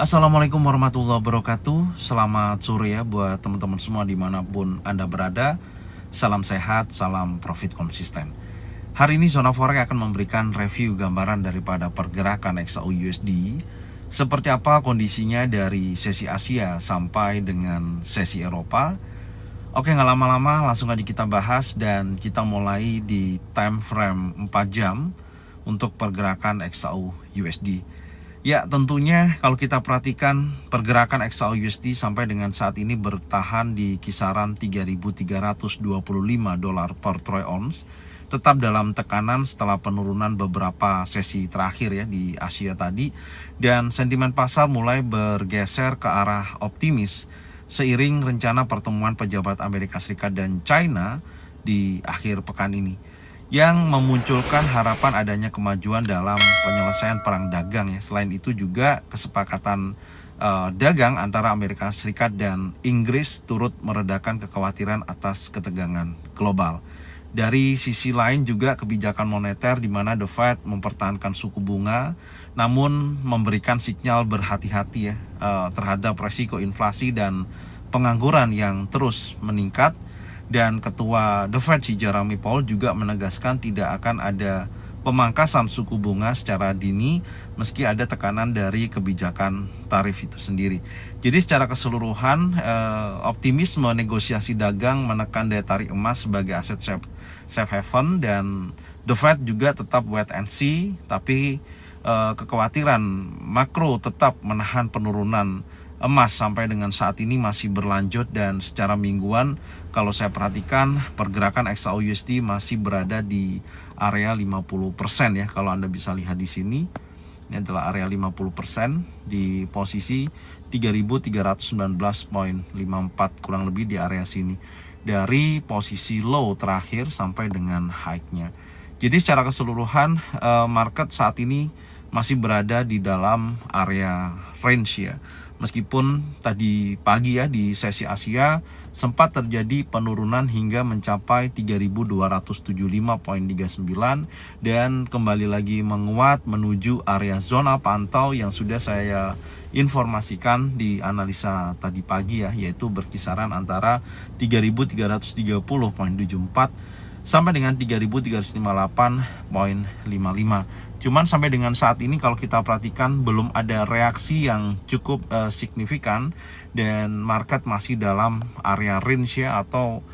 Assalamualaikum warahmatullahi wabarakatuh. Selamat sore ya buat teman-teman semua dimanapun Anda berada. Salam sehat, salam profit konsisten. Hari ini Zona Forex akan memberikan review gambaran daripada pergerakan XAU USD. Seperti apa kondisinya dari sesi Asia sampai dengan sesi Eropa. Oke, nggak lama-lama langsung aja kita bahas dan kita mulai di time frame 4 jam untuk pergerakan XAU USD. Ya, tentunya kalau kita perhatikan pergerakan XAU USD sampai dengan saat ini bertahan di kisaran 3.325 dolar per troy ounce, tetap dalam tekanan setelah penurunan beberapa sesi terakhir ya di Asia tadi, dan sentimen pasar mulai bergeser ke arah optimis seiring rencana pertemuan pejabat Amerika Serikat dan China di akhir pekan ini, yang memunculkan harapan adanya kemajuan dalam penyelesaian perang dagang ya. Selain itu juga kesepakatan dagang antara Amerika Serikat dan Inggris turut meredakan kekhawatiran atas ketegangan global. Dari sisi lain juga kebijakan moneter di mana The Fed mempertahankan suku bunga namun memberikan sinyal berhati-hati ya terhadap resiko inflasi dan pengangguran yang terus meningkat. Dan Ketua The Fed si Jeremy Powell juga menegaskan tidak akan ada pemangkasan suku bunga secara dini meski ada tekanan dari kebijakan tarif itu sendiri. Jadi secara keseluruhan optimisme negosiasi dagang menekan daya tarik emas sebagai aset safe haven, dan The Fed juga tetap wait and see, tapi kekhawatiran makro tetap menahan penurunan emas sampai dengan saat ini masih berlanjut. Dan secara mingguan kalau saya perhatikan pergerakan XAU USD masih berada di area 50% ya. Kalau Anda bisa lihat di sini, ini adalah area 50% di posisi 3.319.54 kurang lebih di area sini dari posisi low terakhir sampai dengan high-nya. Jadi secara keseluruhan market saat ini masih berada di dalam area range ya. Meskipun tadi pagi ya di sesi Asia sempat terjadi penurunan hingga mencapai 3.275.39 dan kembali lagi menguat menuju area zona pantau yang sudah saya informasikan di analisa tadi pagi ya, yaitu berkisaran antara 3.330.74 sampai dengan 3.358.55. Cuman sampai dengan saat ini kalau kita perhatikan belum ada reaksi yang cukup signifikan dan market masih dalam area range ya, atau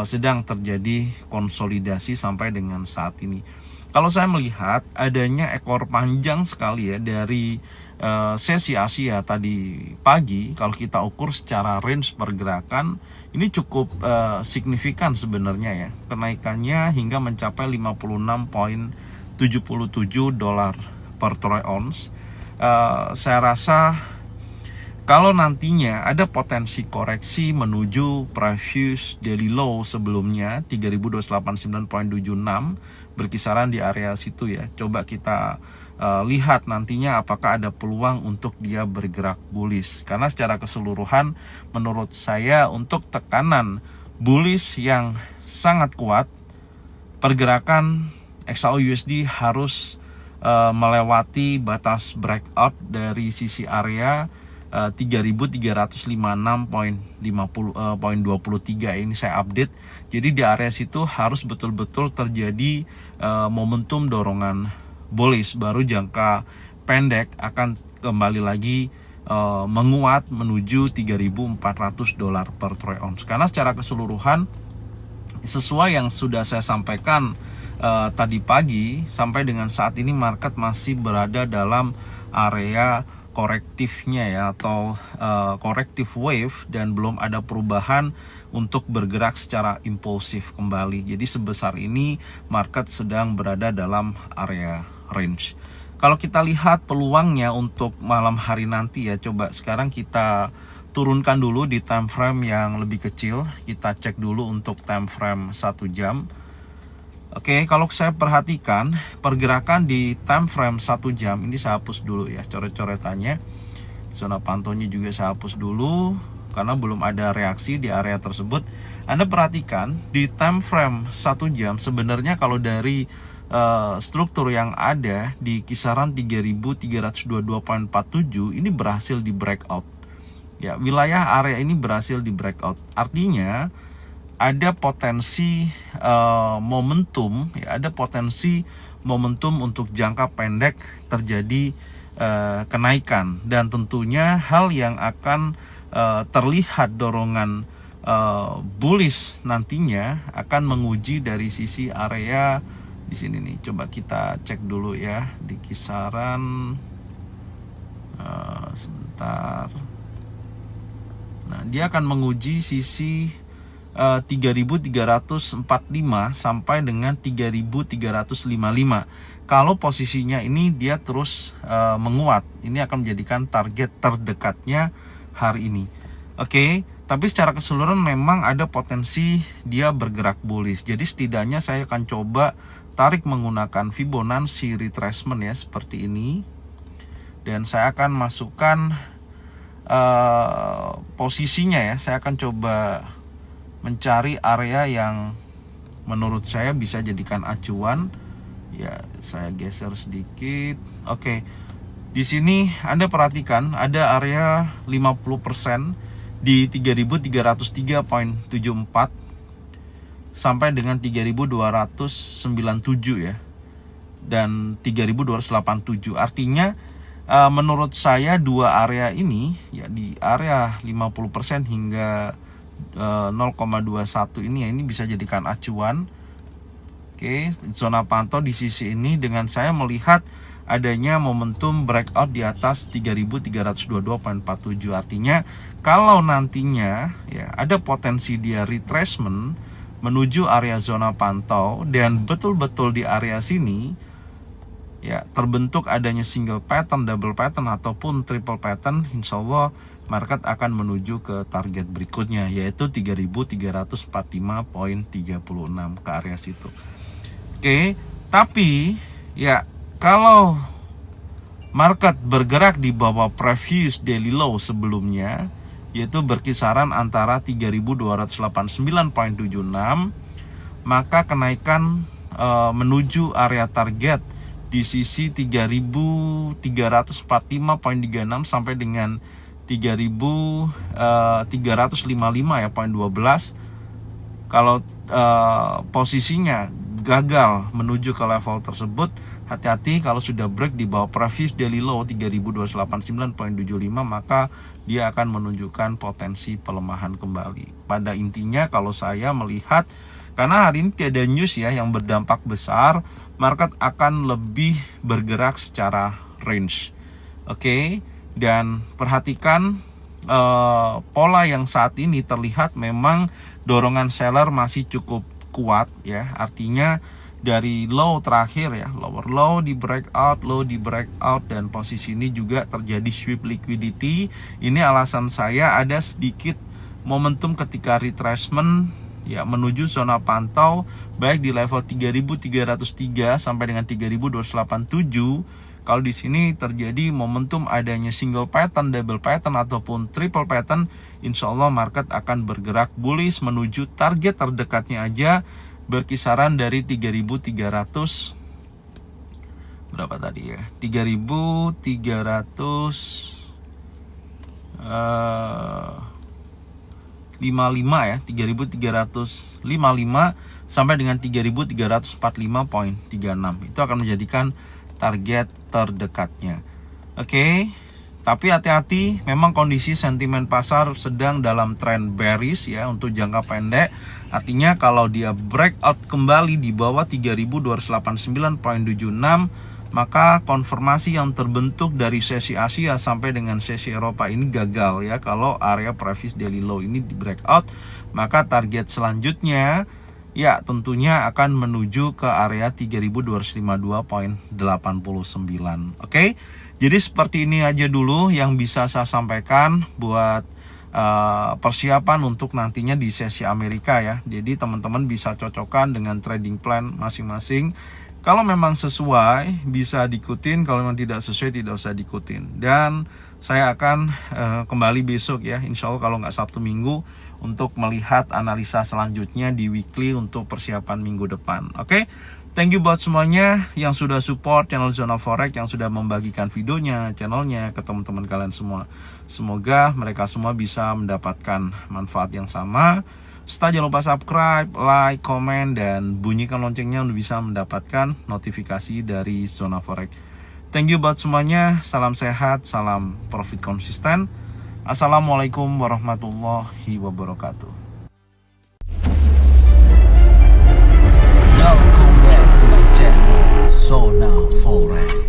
sedang terjadi konsolidasi sampai dengan saat ini. Kalau saya melihat adanya ekor panjang sekali ya dari sesi Asia tadi pagi, kalau kita ukur secara range pergerakan ini cukup signifikan sebenarnya ya. Kenaikannya hingga mencapai 56.77 dolar per troy ounce. Saya rasa kalau nantinya ada potensi koreksi menuju previous daily low sebelumnya 3.289.76 berkisaran di area situ ya. Coba kita lihat nantinya apakah ada peluang untuk dia bergerak bullish. Karena secara keseluruhan menurut saya untuk tekanan bullish yang sangat kuat, pergerakan XAU USD harus melewati batas breakout dari sisi area 3.356.23 ini saya update. Jadi di area situ harus betul-betul terjadi momentum dorongan bullish, baru jangka pendek akan kembali lagi menguat menuju 3.400 dolar per troy ounce. Karena secara keseluruhan sesuai yang sudah saya sampaikan tadi pagi sampai dengan saat ini market masih berada dalam area korektifnya ya, atau corrective wave, dan belum ada perubahan untuk bergerak secara impulsif kembali. Jadi sebesar ini market sedang berada dalam area range. Kalau kita lihat peluangnya untuk malam hari nanti ya, coba sekarang kita turunkan dulu di time frame yang lebih kecil. Kita cek dulu untuk time frame 1 jam. Oke, kalau saya perhatikan pergerakan di time frame 1 jam ini saya hapus dulu ya coret-coretannya. Zona pantaunya juga saya hapus dulu karena belum ada reaksi di area tersebut. Anda perhatikan di time frame 1 jam sebenarnya kalau dari struktur yang ada di kisaran 3322.47 ini berhasil di breakout. Ya, wilayah area ini berhasil di breakout. Artinya ada potensi momentum, ya, ada potensi momentum untuk jangka pendek terjadi kenaikan, dan tentunya hal yang akan terlihat dorongan bullish nantinya akan menguji dari sisi area di sini nih. Coba kita cek dulu ya di kisaran sebentar. Nah, dia akan menguji sisi 3345 sampai dengan 3355. Kalau posisinya ini dia terus menguat, ini akan menjadikan target terdekatnya hari ini. Oke, tapi secara keseluruhan memang ada potensi dia bergerak bullish. Jadi setidaknya saya akan coba tarik menggunakan Fibonacci retracement ya, seperti ini. Dan saya akan masukkan posisinya ya. Saya akan coba mencari area yang menurut saya bisa jadikan acuan. Ya, saya geser sedikit. Oke. Di sini Anda perhatikan ada area 50% di 3303.74 sampai dengan 3297 ya. Dan 3287. Artinya menurut saya dua area ini ya, di area 50% hingga 0,21 ini ya, ini bisa jadikan acuan. Oke, zona pantau di sisi ini dengan saya melihat adanya momentum breakout di atas 3322.47. Artinya kalau nantinya ya ada potensi dia retracement menuju area zona pantau dan betul-betul di area sini ya terbentuk adanya single pattern, double pattern ataupun triple pattern, insya Allah market akan menuju ke target berikutnya yaitu 3345.36 ke area situ. Oke, tapi ya kalau market bergerak di bawah previous daily low sebelumnya yaitu berkisaran antara 3289.76, maka kenaikan menuju area target di sisi 3345.36 sampai dengan 3355 ya, poin 12. Kalau posisinya gagal menuju ke level tersebut, hati-hati kalau sudah break di bawah previous daily low 3289.75, maka dia akan menunjukkan potensi pelemahan kembali. Pada intinya kalau saya melihat, karena hari ini tidak ada news ya yang berdampak besar, market akan lebih bergerak secara range. Oke, dan perhatikan pola yang saat ini terlihat memang dorongan seller masih cukup kuat ya. Artinya dari low terakhir ya, lower low di breakout, low di breakout, dan posisi ini juga terjadi sweep liquidity. Ini alasan saya ada sedikit momentum ketika retracement ya menuju zona pantau baik di level 3303 sampai dengan 3287. Kalau di sini terjadi momentum adanya single pattern, double pattern ataupun triple pattern, insya Allah market akan bergerak bullish menuju target terdekatnya aja berkisaran dari 3300 berapa tadi ya? 55 ya, 3355 sampai dengan 3345.36. Itu akan menjadikan target terdekatnya. Oke, tapi hati-hati, memang kondisi sentimen pasar sedang dalam tren bearish ya untuk jangka pendek. Artinya kalau dia breakout kembali di bawah 3289.76, maka konfirmasi yang terbentuk dari sesi Asia sampai dengan sesi Eropa ini gagal ya. Kalau area previous daily low ini di breakout, maka target selanjutnya ya tentunya akan menuju ke area 3252.89. Oke, jadi seperti ini aja dulu yang bisa saya sampaikan buat persiapan untuk nantinya di sesi Amerika ya. Jadi teman-teman bisa cocokkan dengan trading plan masing-masing. Kalau memang sesuai bisa diikutin, kalau memang tidak sesuai tidak usah diikutin. Dan saya akan kembali besok ya, insya Allah kalau nggak Sabtu Minggu, untuk melihat analisa selanjutnya di weekly untuk persiapan minggu depan. Oke, Thank you buat semuanya yang sudah support channel Zona Forex, yang sudah membagikan videonya, channelnya ke teman-teman kalian semua. Semoga mereka semua bisa mendapatkan manfaat yang sama. Serta jangan lupa subscribe, like, komen, dan bunyikan loncengnya untuk bisa mendapatkan notifikasi dari Zona Forex. Thank you buat semuanya. Salam sehat, salam profit konsisten. Assalamualaikum warahmatullahi wabarakatuh. Welcome back to my channel Zona Forex.